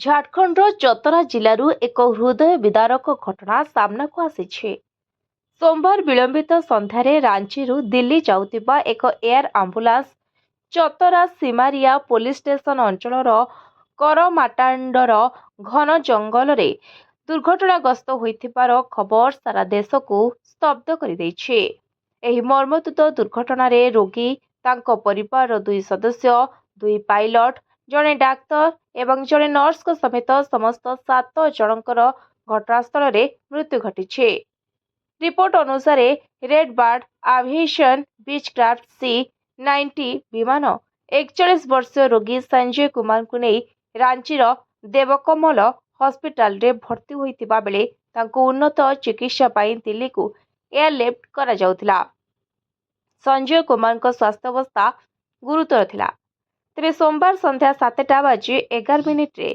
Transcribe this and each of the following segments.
ଝାଡ଼ଖଣ୍ଡର ଚତରା ଜିଲ୍ଲାରୁ ଏକ ହୃଦୟ ବିଦାରକ ଘଟଣା ସାମ୍ନାକୁ ଆସିଛି। ସୋମବାର ବିଳମ୍ବିତ ସନ୍ଧ୍ୟାରେ ରାଞ୍ଚିରୁ ଦିଲ୍ଲୀ ଯାଉଥିବା ଏକ air ambulance Chatra Simaria police station ଅଞ୍ଚଳର କରମାଟାଣ୍ଡର ଘନ ଜଙ୍ଗଲରେ ଦୁର୍ଘଟଣାଗ୍ରସ୍ତ ହୋଇଥିବାର ଖବର ସାରା ଦେଶକୁ ସ୍ତବ୍ଧ କରିଦେଇଛି। ଏହି ମର୍ମନ୍ତୁଦ ଦୁର୍ଘଟଣାରେ ରୋଗୀ, ତାଙ୍କ ପରିବାରର 2 ସଦସ୍ୟ, 2 ପାଇଲଟ, ଜଣେ ଡାକ୍ତର ଏବଂ ଜଣେ ନର୍ସଙ୍କ ସମେତ ସମସ୍ତ 7 ଜଣଙ୍କର ଘଟଣାସ୍ଥଳରେ ମୃତ୍ୟୁ ଘଟିଛି। ରିପୋର୍ଟ ଅନୁସାରେ ରେଡ୍ ବାର୍ଡ ଆଭିଏସନ୍ ବିଚକ୍ରାଫ୍ଟ C-90 ବିମାନ 41 ବର୍ଷୀୟ ରୋଗୀ ସଞ୍ଜୟ କୁମାରଙ୍କୁ ନେଇ ରାଞ୍ଚିର ଦେବକମଲ ହସ୍ପିଟାଲରେ ଭର୍ତ୍ତି ହୋଇଥିବା ବେଳେ ତାଙ୍କୁ ଉନ୍ନତ ଚିକିତ୍ସା ପାଇଁ ଦିଲ୍ଲୀକୁ ଏୟାରଲିଫ୍ଟ କରାଯାଉଥିଲା। ସଞ୍ଜୟ କୁମାରଙ୍କ ସ୍ୱାସ୍ଥ୍ୟାବସ୍ଥା ଗୁରୁତର ଥିଲା। ତେବେ ସୋମବାର ସନ୍ଧ୍ୟା 7:11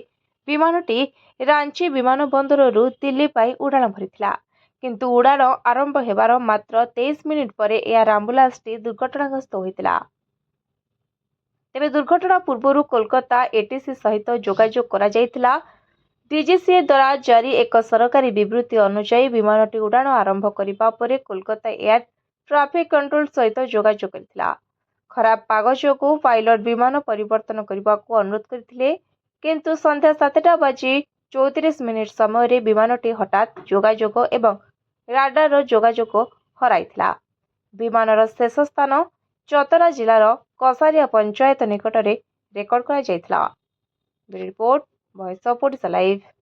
ବିମାନଟି ରାଞ୍ଚି ବିମାନ ବନ୍ଦରରୁ ଦିଲ୍ଲୀ ପାଇଁ ଉଡ଼ାଣ ଭରିଥିଲା। କିନ୍ତୁ ଉଡ଼ାଣ ଆରମ୍ଭ ହେବାର ମାତ୍ର 23 ମିନିଟ୍ ପରେ ଏୟାର ଆମ୍ବୁଲାନ୍ସଟି ଦୁର୍ଘଟଣାଗ୍ରସ୍ତ ହୋଇଥିଲା। ତେବେ ଦୁର୍ଘଟଣା ପୂର୍ବରୁ କୋଲକାତା ATC ସହିତ ଯୋଗାଯୋଗ କରାଯାଇଥିଲା। DGCA ଦ୍ୱାରା ଜାରି ଏକ ସରକାରୀ ବିବୃତ୍ତି ଅନୁଯାୟୀ ବିମାନଟି ଉଡ଼ାଣ ଆରମ୍ଭ କରିବା ପରେ କୋଲକାତା ଏୟାର ଟ୍ରାଫିକ୍ କଣ୍ଟ୍ରୋଲ ସହିତ ଯୋଗାଯୋଗ କରିଥିଲା। ଖରାପ ପାଗ ଯୋଗୁଁ ପାଇଲଟ ବିମାନ ପରିବର୍ତ୍ତନ କରିବାକୁ ଅନୁରୋଧ କରିଥିଲେ, କିନ୍ତୁ ସନ୍ଧ୍ୟା 7:34 ସମୟରେ ବିମାନଟି ହଠାତ୍ ଯୋଗାଯୋଗ ଏବଂ ରାଡାରର ଯୋଗାଯୋଗ ହରାଇଥିଲା। ବିମାନର ଶେଷ ସ୍ଥାନ ଚତରା ଜିଲ୍ଲାର କସାରିଆ ପଞ୍ଚାୟତ ନିକଟରେ ରେକର୍ଡ କରାଯାଇଥିଲା। Report, voice of Odisha live.